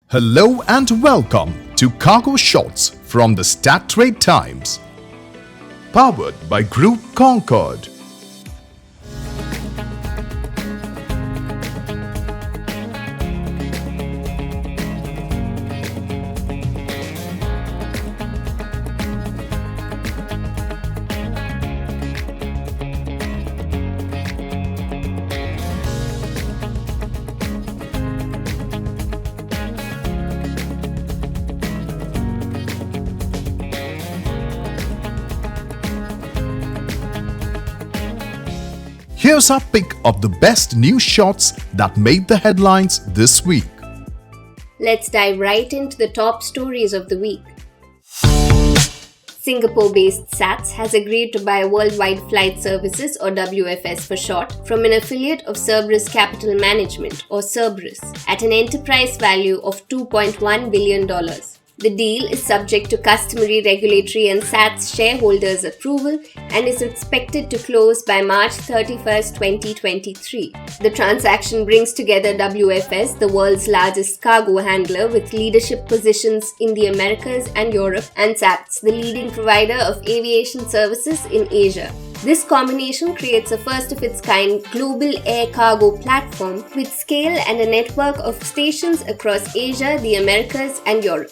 Hello and welcome to Cargo Shots from the Stat Trade Times. Powered by Group Concorde. Here's our pick of the best news shots that made the headlines this week. Let's dive right into the top stories of the week. Singapore-based SATS has agreed to buy Worldwide Flight Services, or WFS for short, from an affiliate of Cerberus Capital Management, or Cerberus, at an enterprise value of $2.1 billion. The deal is subject to customary regulatory and SATS shareholders' approval and is expected to close by March 31, 2023. The transaction brings together WFS, the world's largest cargo handler with leadership positions in the Americas and Europe, and SATS, the leading provider of aviation services in Asia. This combination creates a first-of-its-kind global air cargo platform with scale and a network of stations across Asia, the Americas, and Europe.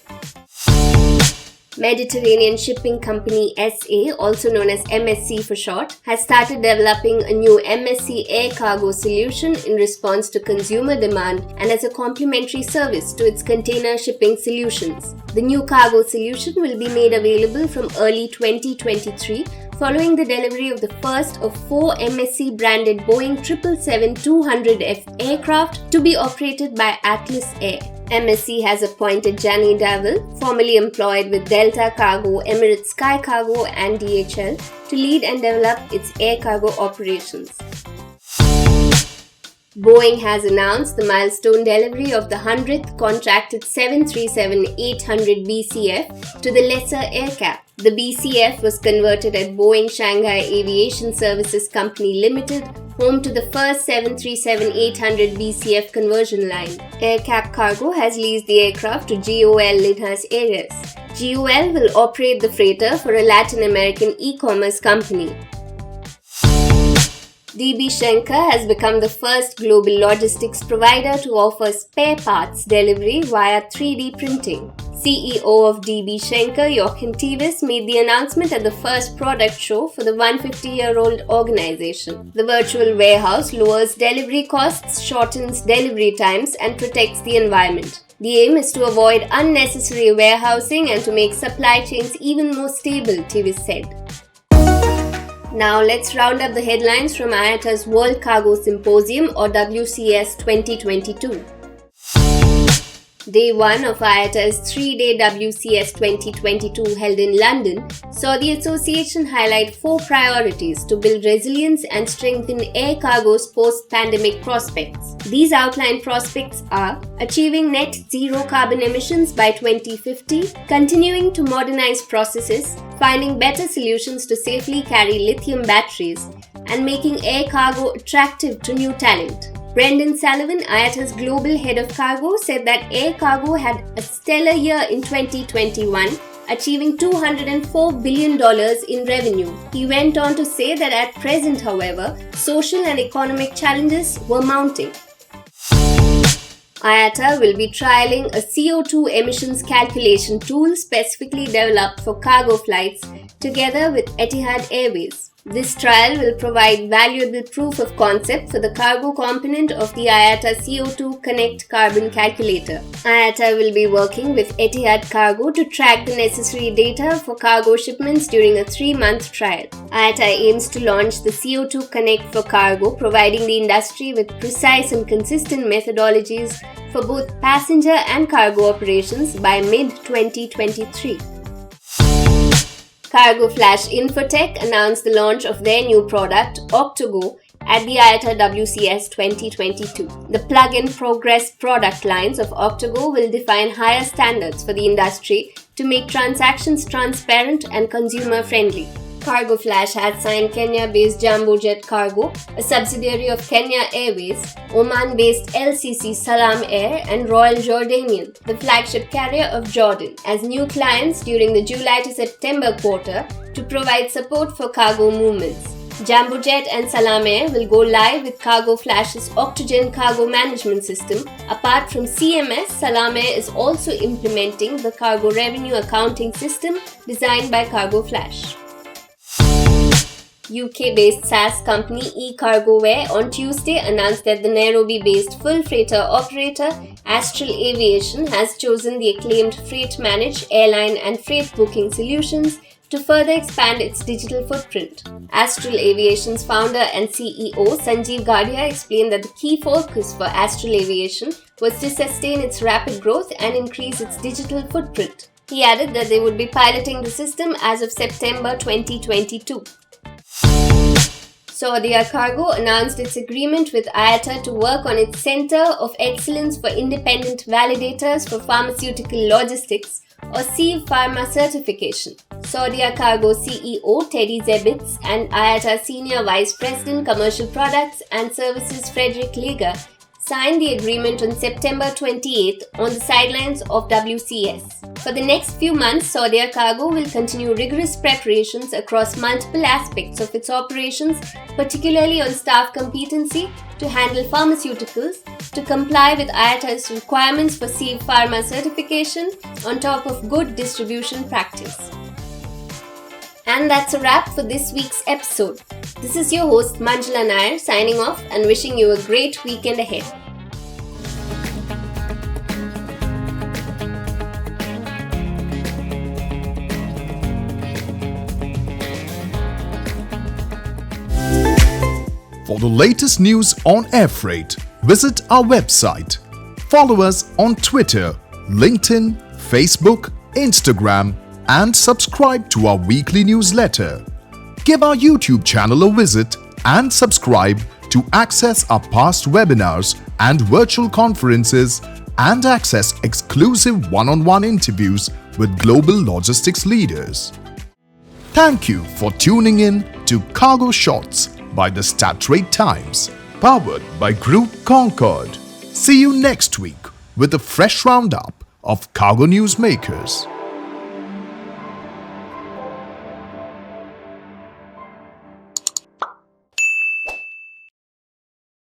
Mediterranean shipping company SA, also known as MSC for short, has started developing a new MSC air cargo solution in response to consumer demand and as a complementary service to its container shipping solutions. The new cargo solution will be made available from early 2023 following the delivery of the first of 4 MSC-branded Boeing 777-200F aircraft to be operated by Atlas Air. MSC has appointed Gianni Davil, formerly employed with Delta Cargo, Emirates Sky Cargo and DHL, to lead and develop its air cargo operations. Boeing has announced the milestone delivery of the 100th contracted 737-800 BCF to the Lesser AerCap. The BCF was converted at Boeing Shanghai Aviation Services Company Limited, home to the first 737-800 BCF conversion line. AerCap Cargo has leased the aircraft to GOL Linhas Aires. GOL will operate the freighter for a Latin American e-commerce company. DB Schenker has become the first global logistics provider to offer spare parts delivery via 3D printing. CEO of DB Schenker, Joachim Tevis, made the announcement at the first product show for the 150-year-old organization. The virtual warehouse lowers delivery costs, shortens delivery times, and protects the environment. The aim is to avoid unnecessary warehousing and to make supply chains even more stable, Tevis said. Now let's round up the headlines from IATA's World Cargo Symposium, or WCS 2022. Day 1 of IATA's 3-day WCS 2022 held in London saw the association highlight 4 priorities to build resilience and strengthen air cargo's post-pandemic prospects. These outlined prospects are achieving net zero carbon emissions by 2050, continuing to modernize processes, finding better solutions to safely carry lithium batteries, and making air cargo attractive to new talent. Brendan Sullivan, IATA's global head of cargo, said that air cargo had a stellar year in 2021, achieving $204 billion in revenue. He went on to say that at present, however, social and economic challenges were mounting. IATA will be trialling a CO2 emissions calculation tool specifically developed for cargo flights together with Etihad Airways. This trial will provide valuable proof of concept for the cargo component of the IATA CO2 Connect carbon calculator. IATA will be working with Etihad Cargo to track the necessary data for cargo shipments during a 3-month trial. IATA aims to launch the CO2 Connect for cargo, providing the industry with precise and consistent methodologies for both passenger and cargo operations by mid-2023. Cargo Flash Infotech announced the launch of their new product, Octogo, at the IATA WCS 2022. The plug-and-progress product lines of Octogo will define higher standards for the industry to make transactions transparent and consumer-friendly. Cargo Flash has signed Kenya-based Jambo Jet Cargo, a subsidiary of Kenya Airways, Oman-based LCC Salam Air, and Royal Jordanian, the flagship carrier of Jordan, as new clients during the July to September quarter to provide support for cargo movements. Jambo Jet and Salam Air will go live with Cargo Flash's Octogen cargo management system. Apart from CMS, Salam Air is also implementing the cargo revenue accounting system designed by Cargo Flash. UK-based SaaS company eCargoware on Tuesday announced that the Nairobi-based full freighter operator Astral Aviation has chosen the acclaimed Freight Manage airline and freight booking solutions to further expand its digital footprint. Astral Aviation's founder and CEO Sanjeev Gadia explained that the key focus for Astral Aviation was to sustain its rapid growth and increase its digital footprint. He added that they would be piloting the system as of September 2022. Saudia Cargo announced its agreement with IATA to work on its Center of Excellence for Independent Validators for Pharmaceutical Logistics, or CEV Pharma certification. Saudia Cargo CEO Teddy Zebitz and IATA Senior Vice President Commercial Products and Services Frederick Lega signed the agreement on September 28th on the sidelines of WCS. For the next few months, Saudia Cargo will continue rigorous preparations across multiple aspects of its operations, particularly on staff competency, to handle pharmaceuticals, to comply with IATA's requirements for CEV Pharma certification, on top of good distribution practice. And that's a wrap for this week's episode. This is your host Manjula Nair signing off and wishing you a great weekend ahead. For the latest news on air freight, visit our website. Follow us on Twitter, LinkedIn, Facebook, Instagram, and subscribe to our weekly newsletter. Give our YouTube channel a visit and subscribe to access our past webinars and virtual conferences and access exclusive one-on-one interviews with global logistics leaders. Thank you for tuning in to Cargo Shots by the Strat Times, powered by Group Concorde. See you next week with a fresh roundup of cargo news makers.